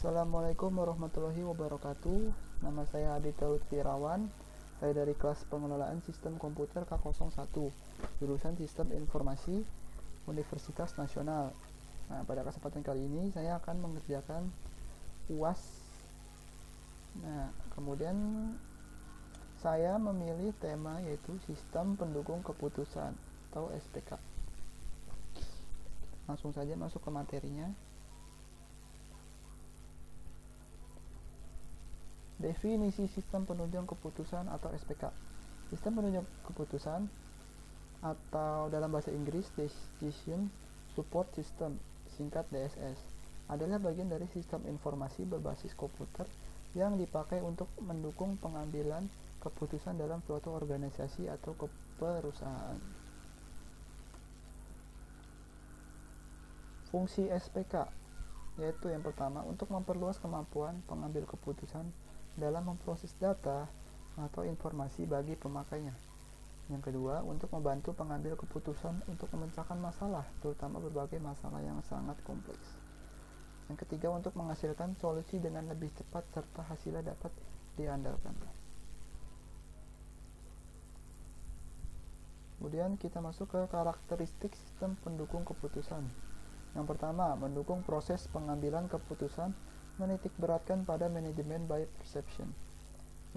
Assalamualaikum warahmatullahi wabarakatuh. Nama saya Aditya Lutfirawan. Saya dari kelas pengelolaan sistem komputer K01, jurusan Sistem Informasi Universitas Nasional. Nah, pada kesempatan kali ini saya akan mengerjakan UAS. Nah, kemudian saya memilih tema yaitu Sistem Pendukung Keputusan atau SPK. Langsung saja masuk ke materinya. Definisi sistem penunjang keputusan atau SPK. Sistem penunjang keputusan atau dalam bahasa Inggris Decision Support System, singkat DSS, adalah bagian dari sistem informasi berbasis komputer yang dipakai untuk mendukung pengambilan keputusan dalam suatu organisasi atau perusahaan. Fungsi SPK yaitu yang pertama, untuk memperluas kemampuan pengambil keputusan dalam memproses data atau informasi bagi pemakainya. Yang kedua, untuk membantu pengambil keputusan untuk memecahkan masalah, terutama berbagai masalah yang sangat kompleks. Yang ketiga, untuk menghasilkan solusi dengan lebih cepat serta hasilnya dapat diandalkan. Kemudian kita masuk ke karakteristik sistem pendukung keputusan. Yang pertama, mendukung proses pengambilan keputusan, menitik beratkan pada manajemen by perception.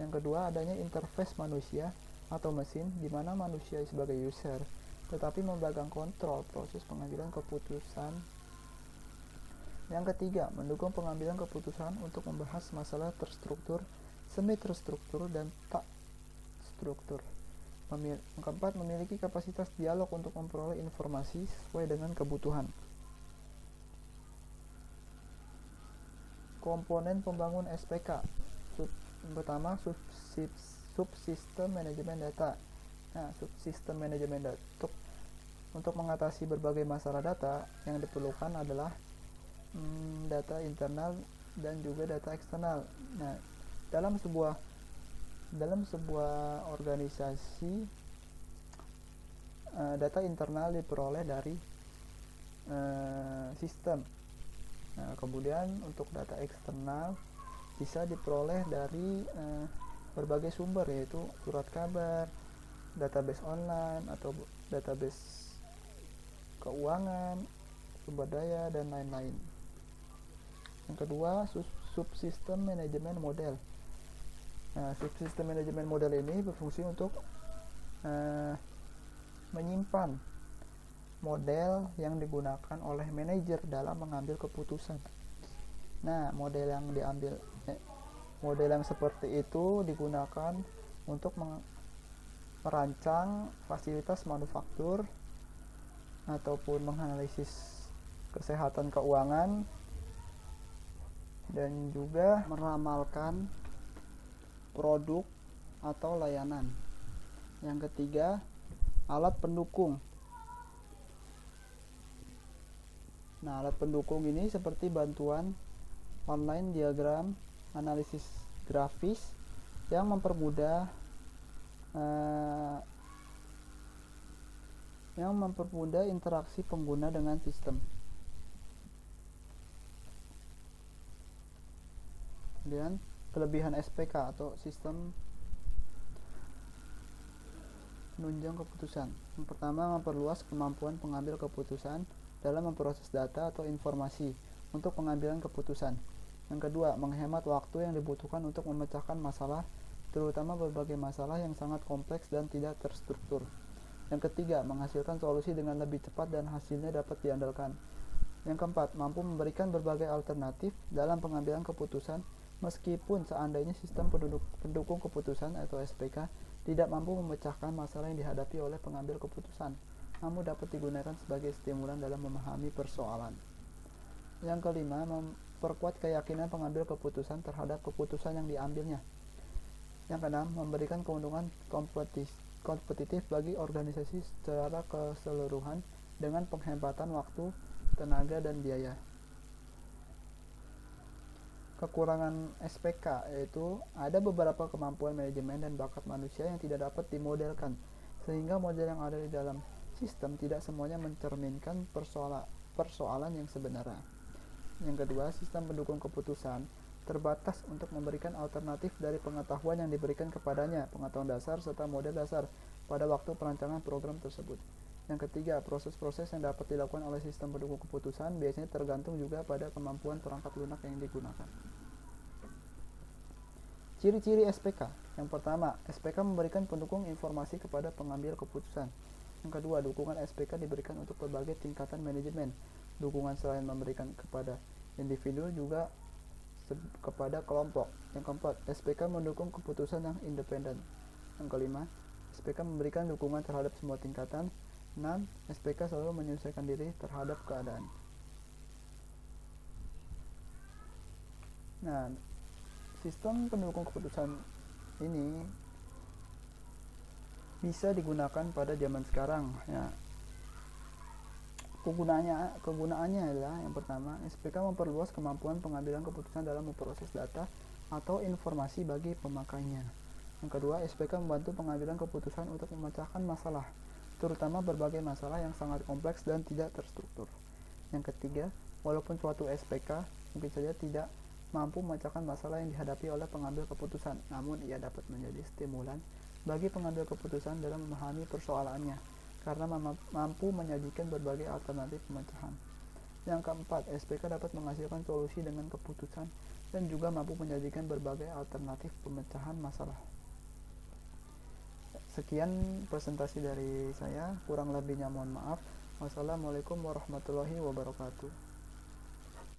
Yang kedua, adanya interface manusia atau mesin di mana manusia sebagai user tetapi memegang kontrol proses pengambilan keputusan. Yang ketiga, mendukung pengambilan keputusan untuk membahas masalah terstruktur, semi terstruktur, dan tak struktur. Yang keempat, memiliki kapasitas dialog untuk memperoleh informasi sesuai dengan kebutuhan. Komponen pembangun SPK. Pertama, subsistem manajemen data. Nah, subsistem manajemen data untuk mengatasi berbagai masalah data yang diperlukan adalah data internal dan juga data eksternal. Nah, dalam sebuah organisasi, data internal diperoleh dari sistem. Nah, kemudian untuk data eksternal bisa diperoleh dari berbagai sumber, yaitu surat kabar, database online atau database keuangan, sumber daya, dan lain-lain. Yang kedua, subsistem manajemen model. Nah, subsistem manajemen model ini berfungsi untuk menyimpan model yang digunakan oleh manajer dalam mengambil keputusan. Nah, model yang seperti itu digunakan untuk merancang fasilitas manufaktur ataupun menganalisis kesehatan keuangan dan juga meramalkan produk atau layanan. Yang ketiga, alat pendukung. Nah, alat pendukung ini seperti bantuan online, diagram, analisis grafis yang mempermudah interaksi pengguna dengan sistem. Kemudian kelebihan SPK atau sistem penunjang keputusan. Yang pertama, memperluas kemampuan pengambil keputusan dalam memproses data atau informasi untuk pengambilan keputusan. Yang kedua, menghemat waktu yang dibutuhkan untuk memecahkan masalah, terutama berbagai masalah yang sangat kompleks dan tidak terstruktur. Yang ketiga, menghasilkan solusi dengan lebih cepat dan hasilnya dapat diandalkan. Yang keempat, mampu memberikan berbagai alternatif dalam pengambilan keputusan meskipun seandainya sistem pendukung keputusan atau SPK tidak mampu memecahkan masalah yang dihadapi oleh pengambil keputusan, namun dapat digunakan sebagai stimulan dalam memahami persoalan. Yang kelima, memperkuat keyakinan pengambil keputusan terhadap keputusan yang diambilnya. Yang keenam, memberikan keuntungan kompetitif bagi organisasi secara keseluruhan dengan penghematan waktu, tenaga, dan biaya. Kekurangan SPK yaitu ada beberapa kemampuan manajemen dan bakat manusia yang tidak dapat dimodelkan, sehingga model yang ada di dalam sistem tidak semuanya mencerminkan persoalan yang sebenarnya. Yang kedua, sistem pendukung keputusan terbatas untuk memberikan alternatif dari pengetahuan yang diberikan kepadanya, pengetahuan dasar serta model dasar pada waktu perancangan program tersebut. Yang ketiga, proses-proses yang dapat dilakukan oleh sistem pendukung keputusan biasanya tergantung juga pada kemampuan perangkat lunak yang digunakan. Ciri-ciri SPK. Yang pertama, SPK memberikan pendukung informasi kepada pengambil keputusan. Yang kedua, dukungan SPK diberikan untuk berbagai tingkatan manajemen. Dukungan selain memberikan kepada individu juga kepada kelompok. Yang keempat, SPK mendukung keputusan yang independen. Yang kelima, SPK memberikan dukungan terhadap semua tingkatan. 6. SPK selalu menyesuaikan diri terhadap keadaan. Nah, sistem pendukung keputusan ini bisa digunakan pada zaman sekarang. Ya, kegunaannya adalah yang pertama, SPK memperluas kemampuan pengambilan keputusan dalam memproses data atau informasi bagi pemakainya. Yang kedua, SPK membantu pengambilan keputusan untuk memecahkan masalah, terutama berbagai masalah yang sangat kompleks dan tidak terstruktur. Yang ketiga, walaupun suatu SPK mungkin saja tidak mampu memecahkan masalah yang dihadapi oleh pengambil keputusan, namun ia dapat menjadi stimulan bagi pengambil keputusan dalam memahami persoalannya, karena mampu menyajikan berbagai alternatif pemecahan. Yang keempat, SPK dapat menghasilkan solusi dengan keputusan dan juga mampu menyajikan berbagai alternatif pemecahan masalah. Sekian presentasi dari saya, kurang lebihnya mohon maaf. Wassalamualaikum warahmatullahi wabarakatuh.